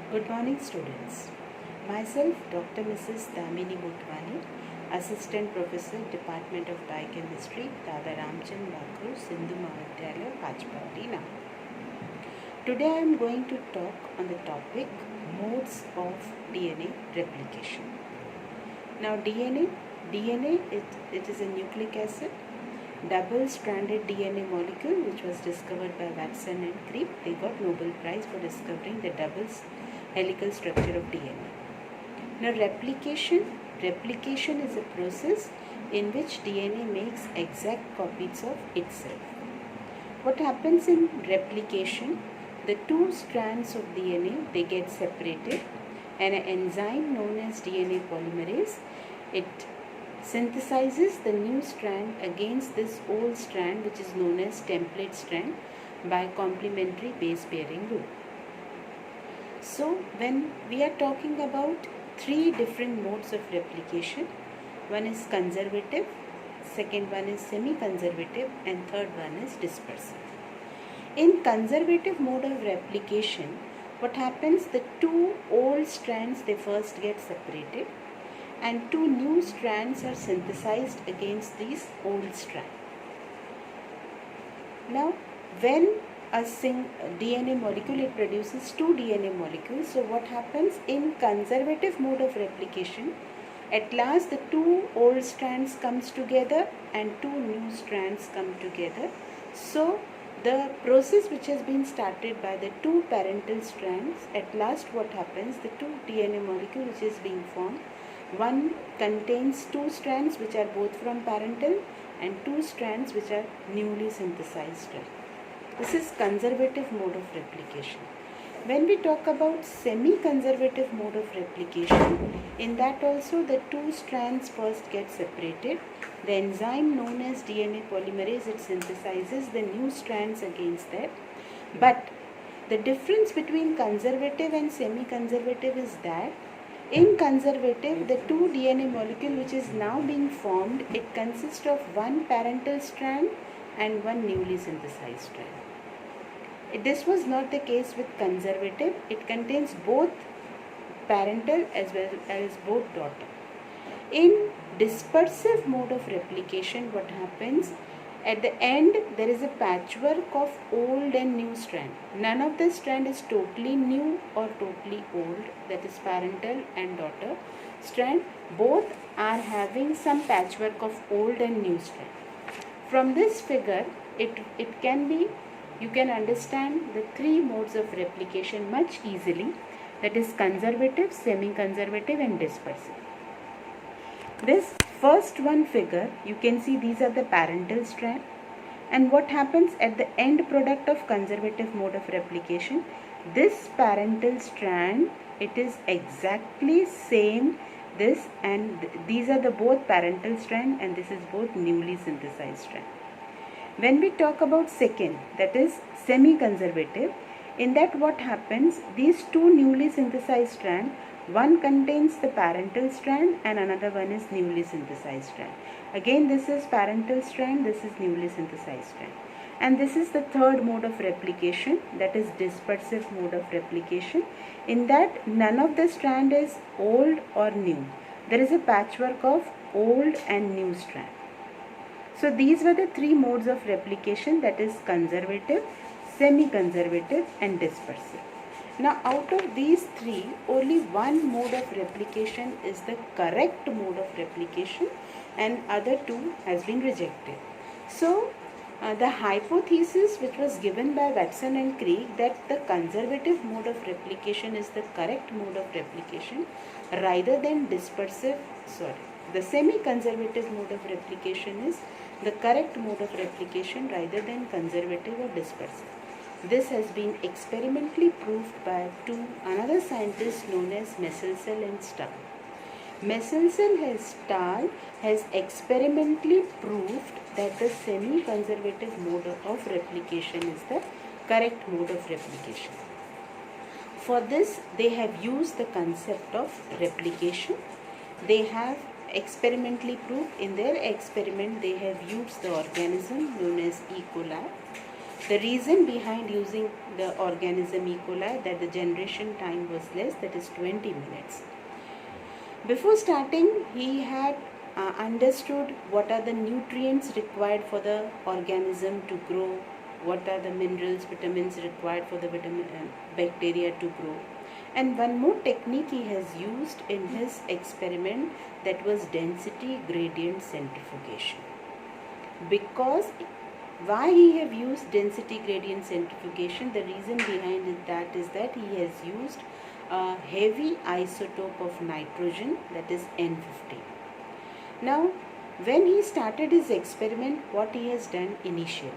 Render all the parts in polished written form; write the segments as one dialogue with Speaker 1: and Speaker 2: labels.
Speaker 1: Good morning, students. Myself, Dr. Mrs. Damini Butwani, Assistant Professor, Department of Biochemistry, Dada Ramchand Bakru, Sindhu Mahavidyalaya, Pachpati, Now. Today I am going to talk on the topic modes of DNA replication. Now, DNA it is a nucleic acid, double-stranded DNA molecule which was discovered by Watson and Crick. They got Nobel Prize for discovering the double helical structure of DNA. Now, replication is a process in which DNA makes exact copies of itself. What happens in replication? The two strands of DNA, they get separated, and an enzyme known as DNA polymerase, it synthesizes the new strand against this old strand, which is known as template strand, by complementary base pairing rule. So when we are talking about three different modes of replication, one is conservative, second one is semi-conservative, and third one is dispersive. In conservative mode of replication, what happens, the two old strands, they first get separated and two new strands are synthesized against these old strands. Now, when a DNA molecule, it produces two DNA molecules. So what happens in conservative mode of replication, at last the two old strands comes together and two new strands come together. So the process which has been started by the two parental strands, at last what happens, the two DNA molecule which is being formed, one contains two strands which are both from parental and two strands which are newly synthesized strands. This is conservative mode of replication. When we talk about semi-conservative mode of replication, in that also the two strands first get separated. The enzyme known as DNA polymerase, it synthesizes the new strands against that. But the difference between conservative and semi-conservative is that in conservative, the two DNA molecule which is now being formed, it consists of one parental strand and one newly synthesized strand. This was not the case with conservative. It contains both parental as well as both daughter. In dispersive mode of replication, what happens? At the end, there is a patchwork of old and new strand. None of the strand is totally new or totally old, that is parental and daughter strand. Both are having some patchwork of old and new strand. From this figure, it can be, you can understand the three modes of replication much easily, that is conservative, semi-conservative and dispersive. This first one figure, you can see these are the parental strand, and what happens at the end product of conservative mode of replication, this parental strand, it is exactly same this, and these are the both parental strand and this is both newly synthesized strand. When we talk about second, that is semi-conservative, in that what happens, these two newly synthesized strand, one contains the parental strand and another one is newly synthesized strand. Again, this is parental strand, this is newly synthesized strand. And this is the third mode of replication, that is dispersive mode of replication. In that, none of the strand is old or new. There is a patchwork of old and new strand. So these were the three modes of replication, that is conservative, semi-conservative and dispersive. Now out of these three, only one mode of replication is the correct mode of replication and other two has been rejected. So the hypothesis which was given by Watson and Crick, that the conservative mode of replication is the correct mode of replication rather than the semi-conservative mode of replication is the correct mode of replication rather than conservative or dispersive. This has been experimentally proved by another scientist known as Messelson and Stahl. Messelson and Stahl has experimentally proved that the semi-conservative mode of replication is the correct mode of replication. For this, they have used the concept of replication. They have experimentally proved, in their experiment they have used the organism known as E. coli. The reason behind using the organism E. coli, that the generation time was less, that is 20 minutes. Before starting, he had understood what are the nutrients required for the organism to grow, what are the minerals, vitamins required for the bacteria to grow. And one more technique he has used in his experiment, that was density gradient centrifugation. Because why he have used density gradient centrifugation, the reason behind that is that he has used a heavy isotope of nitrogen, that is N15. Now, when he started his experiment, what he has done initially?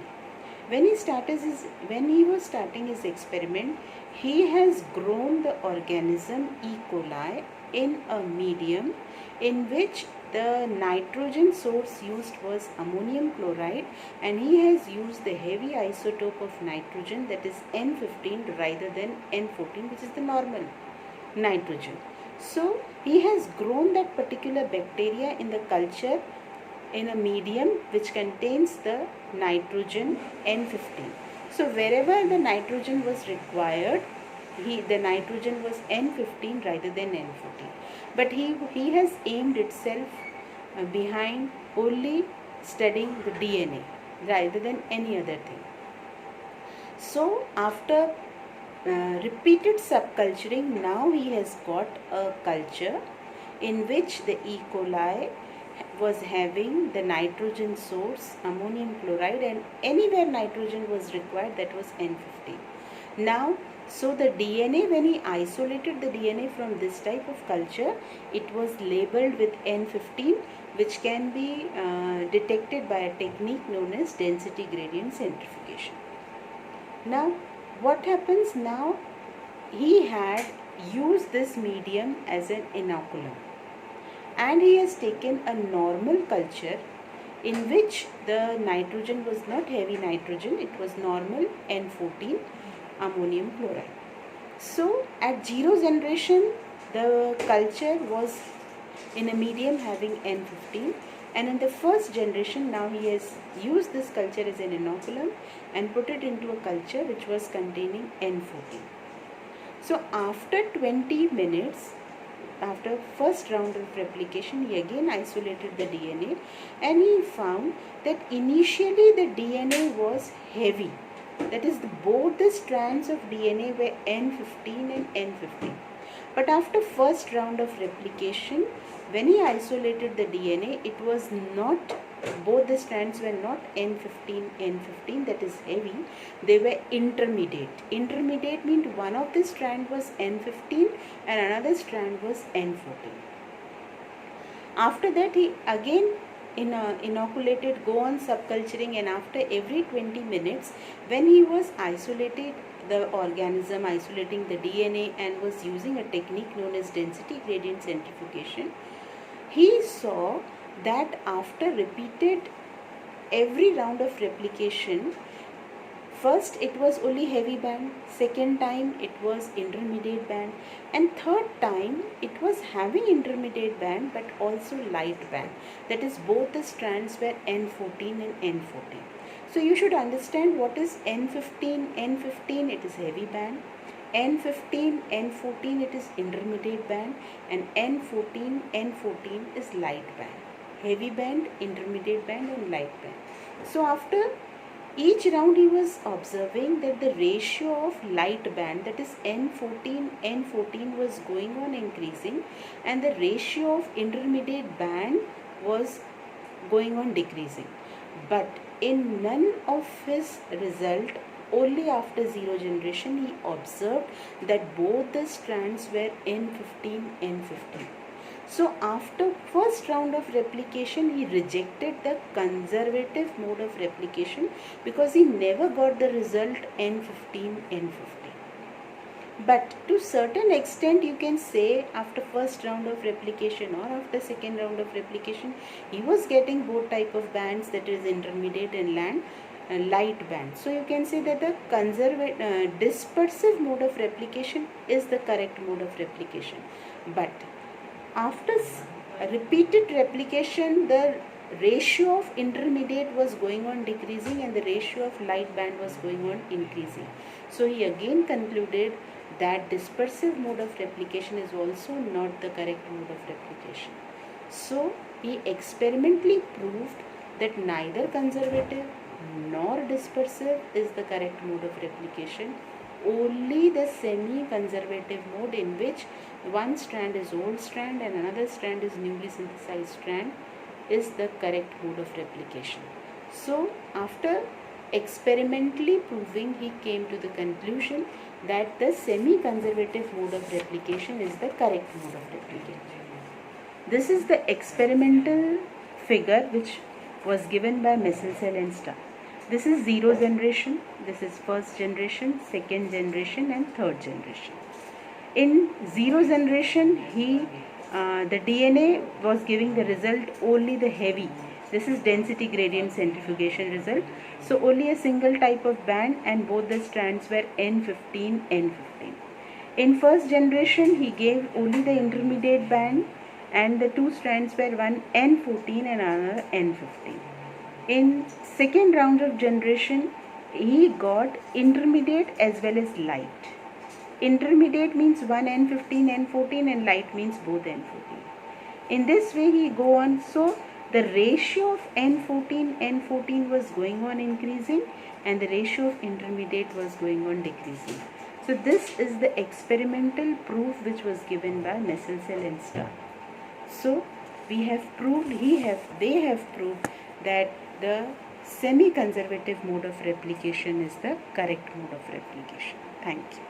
Speaker 1: When he was starting his experiment, he has grown the organism E. coli in a medium in which the nitrogen source used was ammonium chloride, and he has used the heavy isotope of nitrogen, that is N15 rather than N14, which is the normal nitrogen. So he has grown that particular bacteria in the culture in a medium which contains the nitrogen N15. So wherever the nitrogen was required, the nitrogen was N15 rather than N14. But he has aimed itself behind only studying the DNA rather than any other thing. So after repeated subculturing, now he has got a culture in which the E. coli was having the nitrogen source ammonium chloride, and anywhere nitrogen was required, that was N15. Now, so the DNA, when he isolated the DNA from this type of culture, it was labeled with N15, which can be detected by a technique known as density gradient centrifugation. Now, what happens now? He had used this medium as an inoculum, and he has taken a normal culture in which the nitrogen was not heavy nitrogen, it was normal N14 ammonium chloride. So at 0 generation, the culture was in a medium having N15, and in the first generation, now he has used this culture as an inoculum and put it into a culture which was containing N14. So after 20 minutes, after first round of replication, he again isolated the DNA, and he found that initially the DNA was heavy. That is, both the strands of DNA were N15 and N15. But after first round of replication, when he isolated the DNA, it was not, both the strands were not N15, that is heavy, they were intermediate. Intermediate means one of the strand was N15 and another strand was N14. After that, he again inoculated, go on subculturing, and after every 20 minutes, when he was isolated the organism, isolating the DNA, and was using a technique known as density gradient centrifugation, he saw that after repeated every round of replication, first it was only heavy band, second time it was intermediate band, and third time it was having intermediate band but also light band. That is, both the strands were N14 and N14. So you should understand what is N15. N15, it is heavy band. N15, N14, it is intermediate band, and N14 is light band. Heavy band, intermediate band, and light band. So after each round, he was observing that the ratio of light band, that is N14 was going on increasing, and the ratio of intermediate band was going on decreasing. But in none of his result, only after 0 generation, he observed that both the strands were N15, N15. So after first round of replication, he rejected the conservative mode of replication because he never got the result N15, N15. But to certain extent, you can say after first round of replication or after second round of replication, he was getting both type of bands, that is intermediate and light band. So you can say that the dispersive mode of replication is the correct mode of replication. But after repeated replication, the ratio of intermediate was going on decreasing and the ratio of light band was going on increasing. So he again concluded that dispersive mode of replication is also not the correct mode of replication. So he experimentally proved that neither conservative nor dispersive is the correct mode of replication. Only the semi-conservative mode, in which one strand is old strand and another strand is newly synthesized strand, is the correct mode of replication. So after experimentally proving, he came to the conclusion that the semi-conservative mode of replication is the correct mode of replication. This is the experimental figure which was given by Meselcel and Starr. This is zero generation, this is first generation, second generation and third generation. In zero generation, the DNA was giving the result only the heavy. This is density gradient centrifugation result. So only a single type of band and both the strands were N15, N15. In first generation, he gave only the intermediate band and the two strands were one N14 and another N15. In second round of generation, he got intermediate as well as light. Intermediate means one N15, N14 and light means both N14. In this way he go on. So the ratio of N14, N14 was going on increasing and the ratio of intermediate was going on decreasing. So this is the experimental proof which was given by Meselcel and Starr. So we have proved, they have proved that the semi-conservative mode of replication is the correct mode of replication. Thank you.